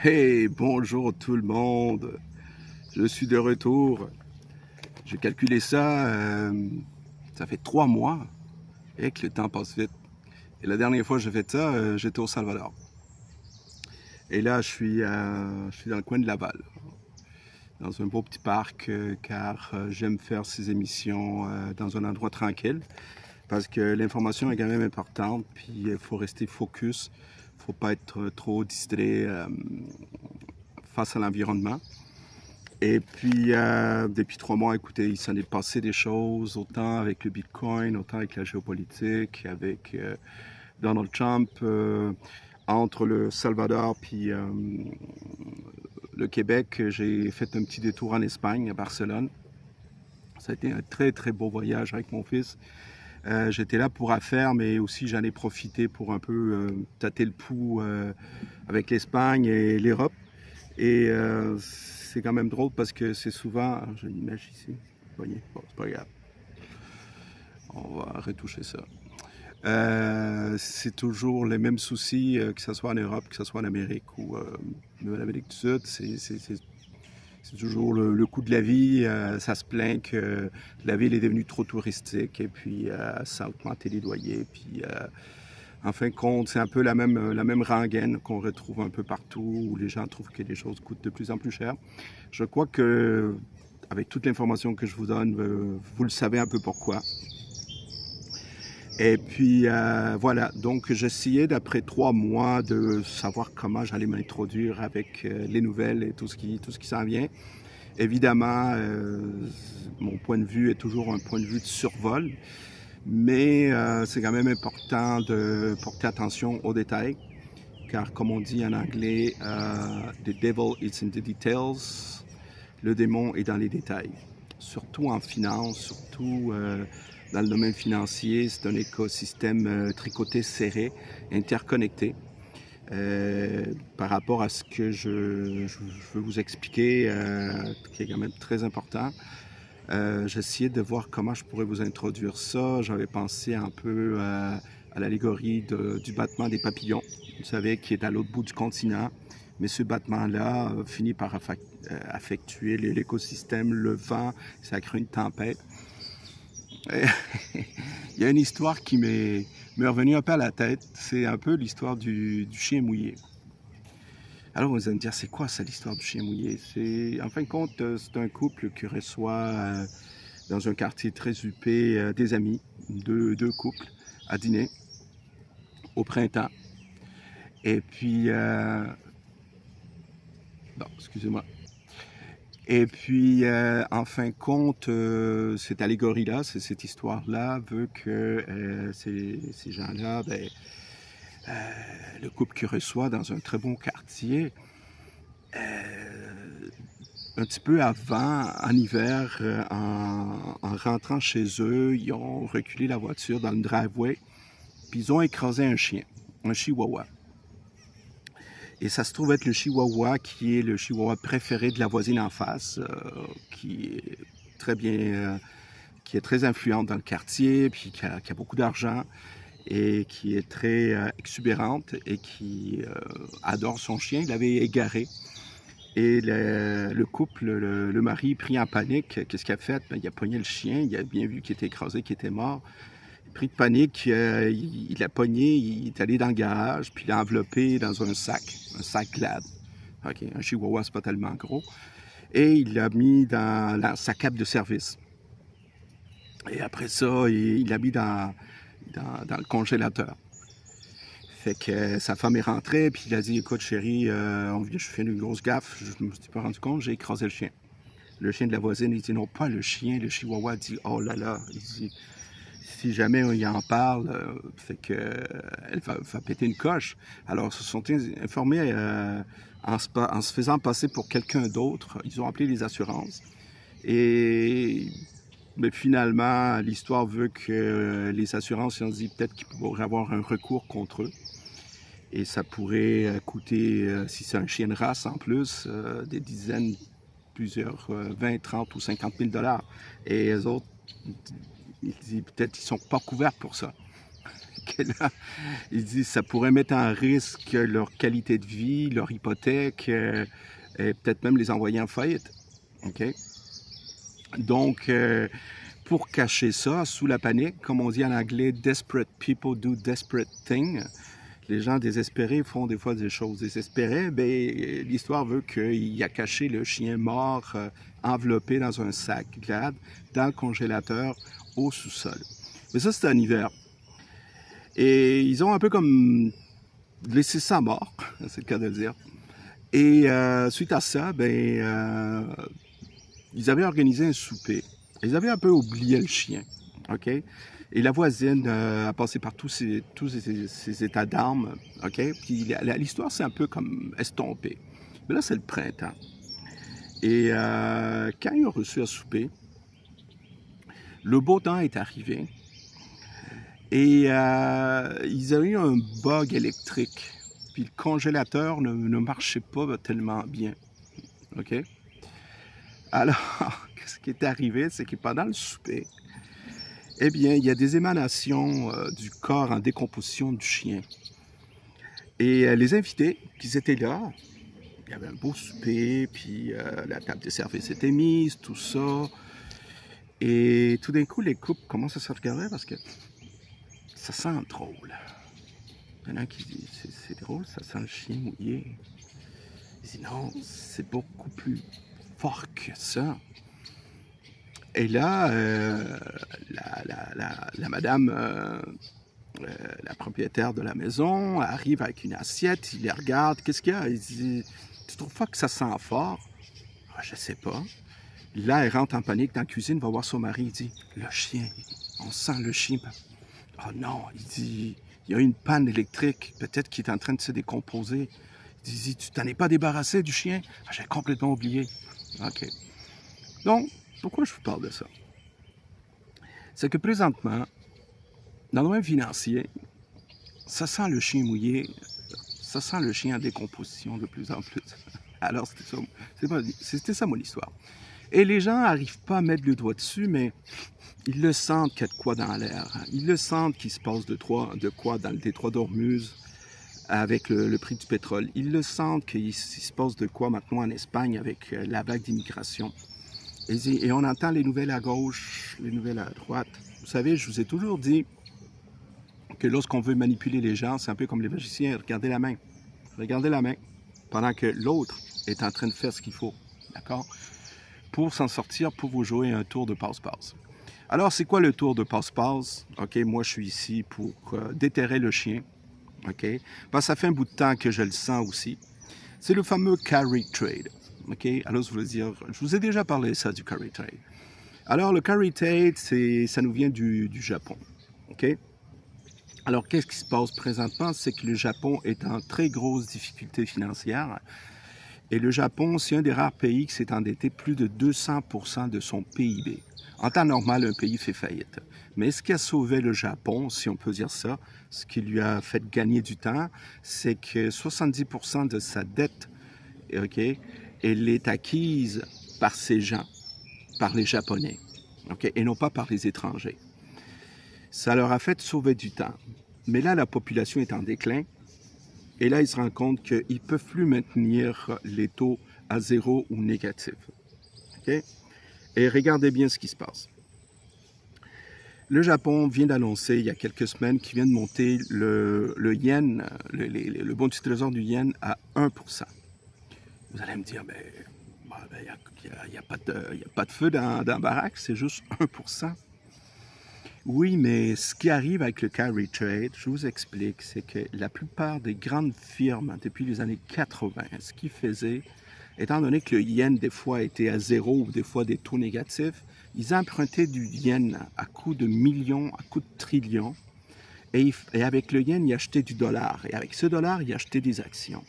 Hey, bonjour tout le monde. Je suis de retour. J'ai calculé ça, ça fait 3 mois et que le temps passe vite. Et la dernière fois que j'ai fait ça, j'étais au Salvador. Et là, je suis dans le coin de Laval, dans un beau petit parc, car j'aime faire ces émissions dans un endroit tranquille, parce que l'information est quand même importante, puis il faut rester focus, il ne faut pas être trop distrait face à l'environnement. Et puis, depuis 3 mois, écoutez, il s'en est passé des choses, autant avec le Bitcoin, autant avec la géopolitique, avec Donald Trump, entre le Salvador puis le Québec. J'ai fait un petit détour en Espagne, à Barcelone. Ça a été un très, très beau voyage avec mon fils. J'étais là pour affaires, mais aussi j'en ai profité pour un peu tâter le pouls avec l'Espagne et l'Europe. Et c'est quand même drôle parce que c'est souvent. J'ai une image ici. Vous voyez? Bon, c'est pas grave. On va retoucher ça. C'est toujours les mêmes soucis, que ce soit en Europe, que ce soit en Amérique ou même en Amérique du Sud. C'est toujours le coût de la vie. Ça se plaint que la ville est devenue trop touristique et puis ça a augmenté les loyers. Puis en fin de compte, c'est un peu la même rengaine qu'on retrouve un peu partout, où les gens trouvent que les choses coûtent de plus en plus cher. Je crois que, avec toute l'information que je vous donne, vous le savez un peu pourquoi. Et puis voilà, donc j'essayais d'après 3 mois de savoir comment j'allais m'introduire avec les nouvelles et tout ce qui s'en vient. Évidemment, mon point de vue est toujours un point de vue de survol, mais c'est quand même important de porter attention aux détails, car comme on dit en anglais, the devil is in the details, le démon est dans les détails. Surtout en finance, surtout dans le domaine financier, c'est un écosystème tricoté, serré, interconnecté. Par rapport à ce que je veux vous expliquer, qui est quand même très important. J'essayais de voir comment je pourrais vous introduire ça. J'avais pensé un peu à l'allégorie du battement des papillons, vous savez, qui est à l'autre bout du continent. Mais ce battement-là finit par affectuer l'écosystème, le vent, ça crée une tempête. Et il y a une histoire qui m'est revenue un peu à la tête. C'est un peu l'histoire du chien mouillé. Alors vous allez me dire, c'est quoi ça l'histoire du chien mouillé? En fin de compte, c'est un couple qui reçoit dans un quartier très huppé des amis, deux couples, à dîner au printemps. Et puis, non, excusez-moi. Et puis, en fin de compte, cette allégorie-là, cette histoire-là veut que ces gens-là, ben, le couple qui reçoit dans un très bon quartier, un petit peu avant, en hiver, en rentrant chez eux, ils ont reculé la voiture dans le driveway, puis ils ont écrasé un chien, un chihuahua. Et ça se trouve être le chihuahua qui est le chihuahua préféré de la voisine en face, qui est très bien, qui est très influente dans le quartier, puis qui a beaucoup d'argent et qui est très exubérante et qui adore son chien. Il l'avait égaré. Et le couple, le mari, pris en panique, qu'est-ce qu'il a fait? Ben, il a pogné le chien, il a bien vu qu'il était écrasé, qu'il était mort. Pris de panique, il l'a pogné, il est allé dans le garage, puis il l'a enveloppé dans un sac Glad. OK, un chihuahua, c'est pas tellement gros. Et il l'a mis dans sa cape de service. Et après ça, il l'a mis dans le congélateur. Fait que sa femme est rentrée, puis il a dit, écoute chérie, je fais une grosse gaffe, je me suis pas rendu compte, j'ai écrasé le chien. Le chien de la voisine, il dit, non, pas le chien, le chihuahua dit, oh là là, il dit, si jamais il en parle, fait que elle va péter une coche. Alors, ils se sont informés en se faisant passer pour quelqu'un d'autre. Ils ont appelé les assurances. Et mais finalement, l'histoire veut que les assurances ont dit peut-être qu'ils pourraient avoir un recours contre eux. Et ça pourrait coûter, si c'est un chien de race en plus, des dizaines, plusieurs, 20, 30 ou 50 000 dollars. Et les autres, ils disent peut-être qu'ils ne sont pas couverts pour ça. que là, il dit ça pourrait mettre en risque leur qualité de vie, leur hypothèque, et peut-être même les envoyer en faillite. OK? Donc, pour cacher ça, sous la panique, comme on dit en anglais, desperate people do desperate things. Les gens désespérés font des fois des choses désespérées. Ben, l'histoire veut qu'il a caché le chien mort enveloppé dans un sac glade dans le congélateur au sous-sol. Mais ça, c'était en hiver. Et ils ont un peu comme laissé ça mort, c'est le cas de le dire. Et suite à ça, ils avaient organisé un souper. Ils avaient un peu oublié le chien, OK? Et la voisine a passé par tous ces états d'âme, OK? Puis l'histoire, c'est un peu comme estompée. Mais là, c'est le printemps. Et quand ils ont reçu à souper, le beau temps est arrivé. Et ils ont eu un bug électrique. Puis le congélateur ne marchait pas tellement bien, OK? Alors, ce qui est arrivé, c'est que pendant le souper, eh bien, il y a des émanations du corps en décomposition du chien. Et les invités qui étaient là, il y avait un beau souper, puis la table de service était mise, tout ça. Et tout d'un coup, les couples commencent à se regarder parce que ça sent drôle. Il y en a qui disent, c'est drôle, ça sent le chien mouillé. Ils disent, non, c'est beaucoup plus fort que ça. Et là, la madame, la propriétaire de la maison, arrive avec une assiette, il les regarde, qu'est-ce qu'il y a? Il dit, tu trouves pas que ça sent fort? Ah, je sais pas. Là, elle rentre en panique dans la cuisine, va voir son mari, il dit, le chien, on sent le chien. Oh non, il dit, il y a une panne électrique, peut-être qu'il est en train de se décomposer. Il dit, tu t'en es pas débarrassé du chien? Ah, j'ai complètement oublié. OK. Donc, pourquoi je vous parle de ça? C'est que présentement, dans le domaine financier, ça sent le chien mouillé, ça sent le chien en décomposition de plus en plus. Alors, c'était ça mon histoire. Et les gens n'arrivent pas à mettre le doigt dessus, mais ils le sentent qu'il y a de quoi dans l'air. Ils le sentent qu'il se passe de quoi dans le détroit d'Ormuz avec le prix du pétrole. Ils le sentent qu'il se passe de quoi maintenant en Espagne avec la vague d'immigration. Et on entend les nouvelles à gauche, les nouvelles à droite. Vous savez, je vous ai toujours dit que lorsqu'on veut manipuler les gens, c'est un peu comme les magiciens. Regardez la main. Regardez la main. Pendant que l'autre est en train de faire ce qu'il faut. D'accord? Pour s'en sortir, pour vous jouer un tour de passe-passe. Alors, c'est quoi le tour de passe-passe? OK, moi, je suis ici pour déterrer le chien. OK? Parce que ça fait un bout de temps que je le sens aussi. C'est le fameux carry trade. OK? Alors, je vous ai déjà parlé de ça, du carry trade. Alors, le carry trade, ça nous vient du Japon. OK? Alors, qu'est-ce qui se passe présentement? C'est que le Japon est en très grosse difficulté financière. Et le Japon, c'est un des rares pays qui s'est endetté plus de 200% de son PIB. En temps normal, un pays fait faillite. Mais ce qui a sauvé le Japon, si on peut dire ça, ce qui lui a fait gagner du temps, c'est que 70% de sa dette, OK, elle est acquise par ces gens, par les Japonais, OK, et non pas par les étrangers. Ça leur a fait sauver du temps. Mais là, la population est en déclin. Et là, ils se rendent compte qu'ils ne peuvent plus maintenir les taux à zéro ou négatifs. Okay? Et regardez bien ce qui se passe. Le Japon vient d'annoncer il y a quelques semaines qu'il vient de monter le yen, le bon du trésor du yen à 1%. Vous allez me dire, il n'y a pas de feu dans la baraque, c'est juste 1%. Oui, mais ce qui arrive avec le carry trade, je vous explique, c'est que la plupart des grandes firmes, depuis les années 80, ce qu'ils faisaient, étant donné que le yen, des fois, était à zéro ou des fois des taux négatifs, ils empruntaient du yen à coût de millions, à coût de trillions, et avec le yen, ils achetaient du dollar. Et avec ce dollar, ils achetaient des actions.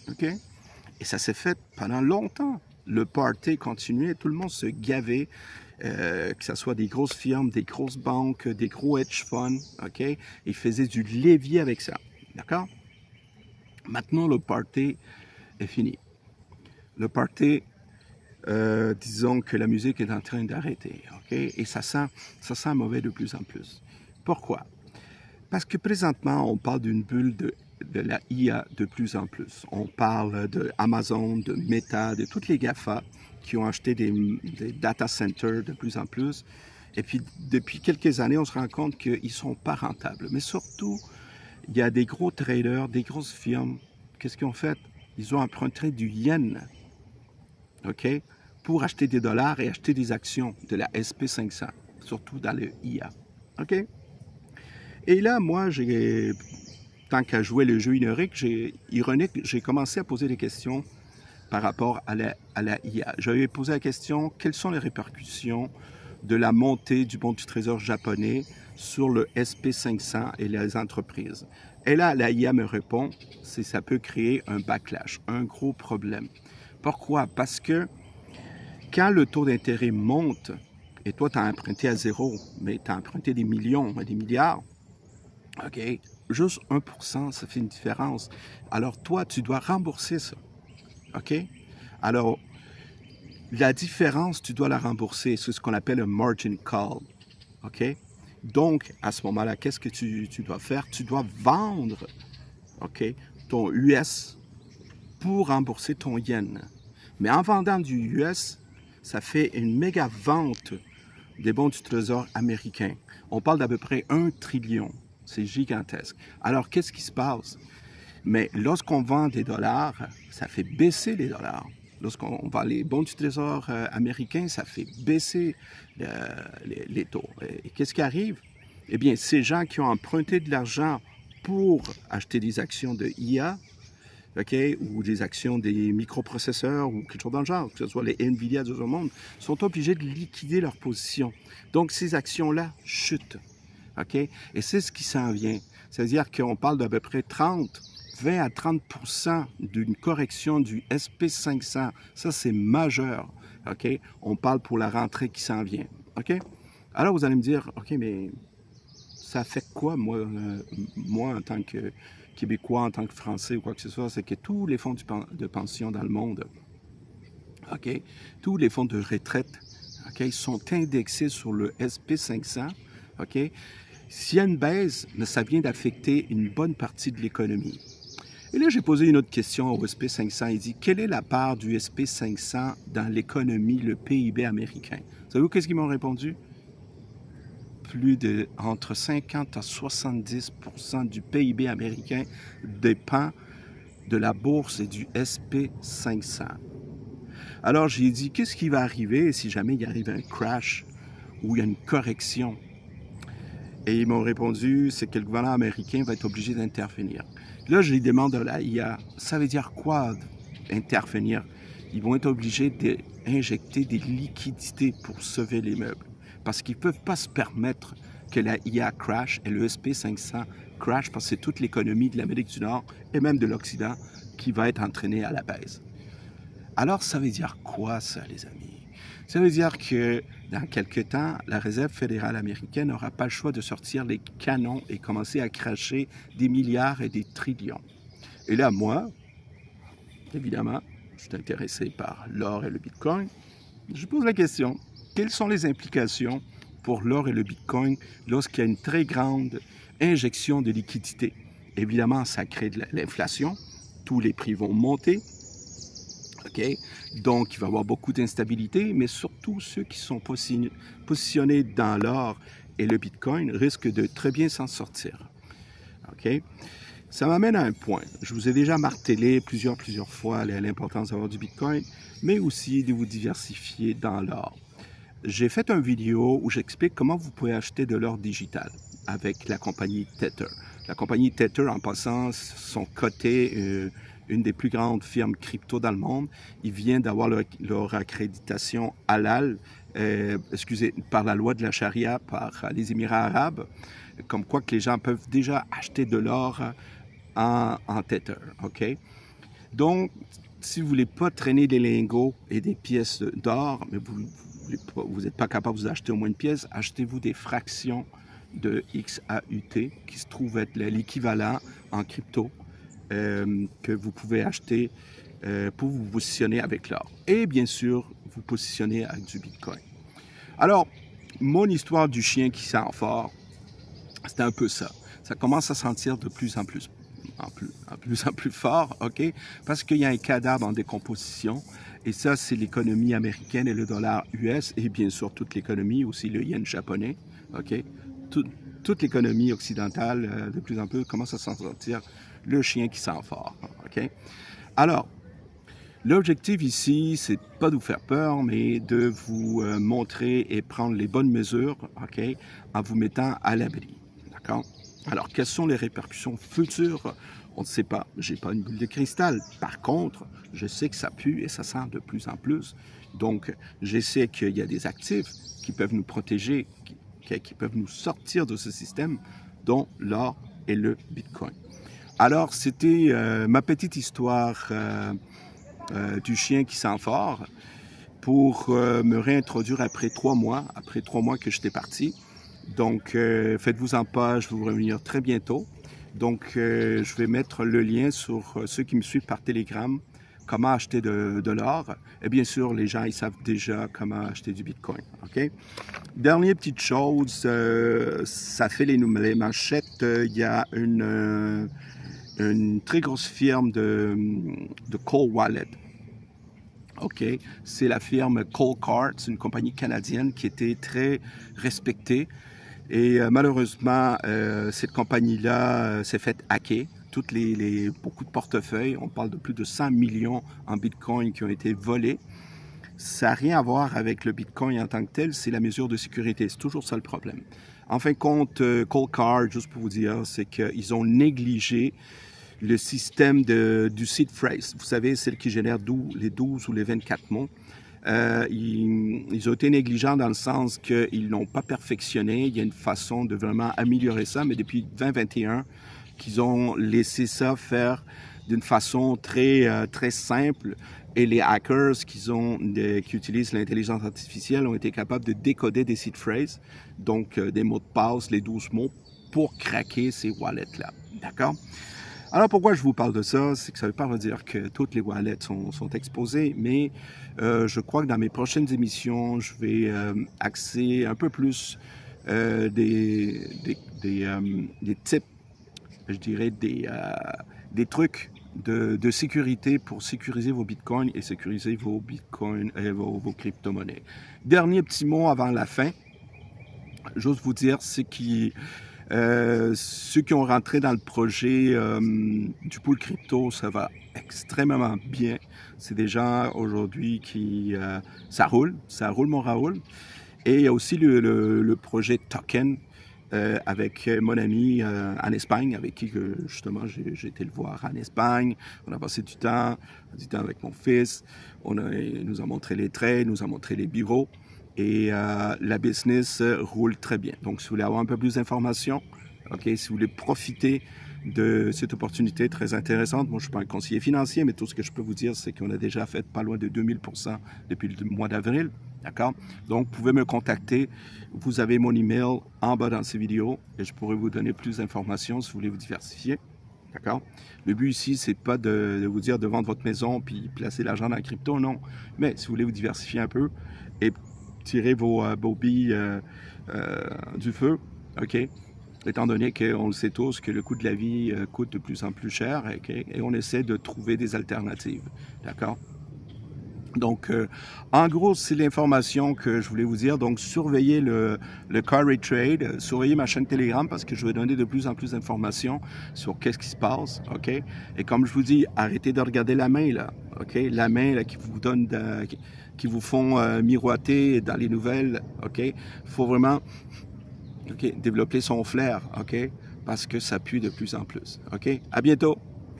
OK? Et ça s'est fait pendant longtemps. Le party continuait, tout le monde se gavait. Que ce soit des grosses firmes, des grosses banques, des gros hedge funds, OK? Ils faisaient du levier avec ça, d'accord? Maintenant, le party est fini. Le party, disons que la musique est en train d'arrêter, OK? Et ça sent mauvais de plus en plus. Pourquoi? Parce que présentement, on parle d'une bulle de la IA de plus en plus. On parle de Amazon, de Meta, de toutes les GAFA qui ont acheté des data centers de plus en plus. Et puis, depuis quelques années, on se rend compte qu'ils ne sont pas rentables. Mais surtout, il y a des gros traders, des grosses firmes. Qu'est-ce qu'ils ont fait? Ils ont emprunté du yen, OK, pour acheter des dollars et acheter des actions de la SP500, surtout dans le IA. OK? Et là, moi, tant qu'à jouer le jeu ironique, j'ai commencé à poser des questions par rapport à la IA. J'avais posé la question, quelles sont les répercussions de la montée du bon du trésor japonais sur le SP500 et les entreprises? Et là, la IA me répond, ça peut créer un backlash, un gros problème. Pourquoi? Parce que quand le taux d'intérêt monte, et toi, tu as emprunté à zéro, mais tu as emprunté des millions, des milliards, OK, juste 1%, ça fait une différence. Alors, toi, tu dois rembourser ça. OK? Alors, la différence, tu dois la rembourser. C'est ce qu'on appelle un margin call. OK? Donc, à ce moment-là, qu'est-ce que tu dois faire? Tu dois vendre, OK, ton US pour rembourser ton yen. Mais en vendant du US, ça fait une méga vente des bons du trésor américain. On parle d'à peu près 1 trillion. C'est gigantesque. Alors, qu'est-ce qui se passe? Mais lorsqu'on vend des dollars, ça fait baisser les dollars. Lorsqu'on vend les bons du trésor américains, ça fait baisser les taux. Et qu'est-ce qui arrive? Eh bien, ces gens qui ont emprunté de l'argent pour acheter des actions de IA, OK, ou des actions des microprocesseurs ou quelque chose dans le genre, que ce soit les NVIDIA de ce monde, sont obligés de liquider leur position. Donc, ces actions-là chutent. OK? Et c'est ce qui s'en vient. C'est-à-dire qu'on parle d'à peu près 20 à 30% d'une correction du SP500. Ça, c'est majeur. OK? On parle pour la rentrée qui s'en vient. OK? Alors, vous allez me dire, OK, mais ça fait quoi, moi en tant que Québécois, en tant que Français ou quoi que ce soit? C'est que tous les fonds de pension dans le monde, OK? Tous les fonds de retraite, OK, sont indexés sur le SP500, OK? S'il y a une baisse, ça vient d'affecter une bonne partie de l'économie. Et là, j'ai posé une autre question au SP500. Il dit, quelle est la part du SP500 dans l'économie, le PIB américain? Savez-vous qu'est-ce qu'ils m'ont répondu? Plus de entre 50 à 70% du PIB américain dépend de la bourse et du SP500. Alors, j'ai dit, qu'est-ce qui va arriver si jamais il arrive un crash ou il y a une correction? Et ils m'ont répondu, c'est que le gouvernement américain va être obligé d'intervenir. Là, je lui demande à la IA, ça veut dire quoi intervenir? Ils vont être obligés d'injecter des liquidités pour sauver les meubles. Parce qu'ils ne peuvent pas se permettre que la IA crash et le SP500 crash parce que c'est toute l'économie de l'Amérique du Nord et même de l'Occident qui va être entraînée à la baisse. Alors, ça veut dire quoi, ça, les amis? Ça veut dire que dans quelques temps, la Réserve fédérale américaine n'aura pas le choix de sortir les canons et commencer à cracher des milliards et des trillions. Et là, moi, évidemment, je suis intéressé par l'or et le Bitcoin. Je pose la question, quelles sont les implications pour l'or et le Bitcoin lorsqu'il y a une très grande injection de liquidités? Évidemment, ça crée de l'inflation, tous les prix vont monter. Okay? Donc, il va y avoir beaucoup d'instabilité, mais surtout ceux qui sont positionnés dans l'or et le Bitcoin risquent de très bien s'en sortir. Okay? Ça m'amène à un point. Je vous ai déjà martelé plusieurs fois l'importance d'avoir du Bitcoin, mais aussi de vous diversifier dans l'or. J'ai fait une vidéo où j'explique comment vous pouvez acheter de l'or digital avec la compagnie Tether. La compagnie Tether, en passant, sont cotées une des plus grandes firmes crypto dans le monde. Ils viennent d'avoir leur accréditation halal, par la loi de la charia par les Émirats arabes, comme quoi que les gens peuvent déjà acheter de l'or en Tether. OK? Donc, si vous ne voulez pas traîner des lingots et des pièces d'or, mais vous n'êtes pas capable de vous acheter au moins une pièce, achetez-vous des fractions de XAUT qui se trouvent être l'équivalent en crypto que vous pouvez acheter pour vous positionner avec l'or. Et bien sûr, vous positionner avec du Bitcoin. Alors, mon histoire du chien qui sent fort, c'était un peu ça. ça commence à sentir de plus en plus, en plus fort, OK? Parce qu'il y a un cadavre en décomposition. Et ça, c'est l'économie américaine et le dollar US, et bien sûr toute l'économie, aussi le yen japonais, OK? Toute l'économie occidentale, de plus en plus, commence à sentir le chien qui sent fort, OK? Alors, l'objectif ici, c'est pas de vous faire peur, mais de vous montrer et prendre les bonnes mesures, OK, en vous mettant à l'abri, d'accord? Alors, quelles sont les répercussions futures? On ne sait pas. J'ai pas une boule de cristal. Par contre, je sais que ça pue et ça sent de plus en plus. Donc, je sais qu'il y a des actifs qui peuvent nous protéger, qui peuvent nous sortir de ce système, dont l'or et le Bitcoin. Alors, c'était ma petite histoire du chien qui sent fort pour me réintroduire après 3 mois que j'étais parti. Donc, faites-vous en pas, je vais vous revenir très bientôt. Donc, je vais mettre le lien sur ceux qui me suivent par Telegram, comment acheter de l'or. Et bien sûr, les gens, ils savent déjà comment acheter du Bitcoin. OK? Dernière petite chose, ça fait les manchettes. Il y a une très grosse firme de Cold Wallet. OK, c'est la firme Cold Card, c'est une compagnie canadienne qui était très respectée. Et malheureusement, cette compagnie-là s'est faite hacker. Beaucoup de portefeuilles, on parle de plus de 100 millions en Bitcoin qui ont été volés. Ça n'a rien à voir avec le Bitcoin en tant que tel, c'est la mesure de sécurité. C'est toujours ça le problème. En fin de compte, Cold Card, juste pour vous dire, c'est qu'ils ont négligé le système du seed phrase. Vous savez, celle qui génère les 12 ou les 24 mots. Ils ont été négligents dans le sens qu'ils n'ont pas perfectionné. Il y a une façon de vraiment améliorer ça, mais depuis 2021, qu'ils ont laissé ça faire d'une façon très simple. Et les hackers qui utilisent l'intelligence artificielle ont été capables de décoder des seed phrases, donc des mots de passe, les 12 mots, pour craquer ces wallets-là. D'accord? Alors, pourquoi je vous parle de ça? C'est que ça ne veut pas dire que toutes les wallets sont exposées, mais je crois que dans mes prochaines émissions, je vais axer un peu plus des tips, je dirais des trucs de sécurité pour sécuriser vos bitcoins et sécuriser vos bitcoins et vos crypto-monnaies. Dernier petit mot avant la fin. J'ose vous dire, c'est ceux qui ont rentré dans le projet du pool crypto, ça va extrêmement bien. C'est des gens aujourd'hui ça roule mon Raoul. Et il y a aussi le projet Token avec mon ami en Espagne, avec qui justement j'ai été le voir en Espagne. On a passé du temps avec mon fils. Il nous a montré les trades, nous a montré les bureaux. Et la business roule très bien. Donc, si vous voulez avoir un peu plus d'informations, OK, si vous voulez profiter de cette opportunité très intéressante, moi, je ne suis pas un conseiller financier, mais tout ce que je peux vous dire, c'est qu'on a déjà fait pas loin de 2000% depuis le mois d'avril. D'accord? Donc, vous pouvez me contacter. Vous avez mon email en bas dans ces vidéos et je pourrai vous donner plus d'informations si vous voulez vous diversifier. D'accord? Le but ici, c'est pas de vous dire de vendre votre maison puis placer l'argent dans la crypto, non. Mais si vous voulez vous diversifier un peu et tirer vos billes du feu, OK? Étant donné qu'on le sait tous que le coût de la vie coûte de plus en plus cher, OK? Et on essaie de trouver des alternatives, d'accord? Donc, en gros, c'est l'information que je voulais vous dire. Donc, surveillez le Carry Trade, surveillez ma chaîne Telegram parce que je vais donner de plus en plus d'informations sur qu'est-ce qui se passe, OK? Et comme je vous dis, arrêtez de regarder la main, là, OK? La main, là, qui vous donne, qui vous font miroiter dans les nouvelles, OK? Il faut vraiment, OK, développer son flair, OK? Parce que ça pue de plus en plus, OK? À bientôt.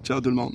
Ciao tout le monde.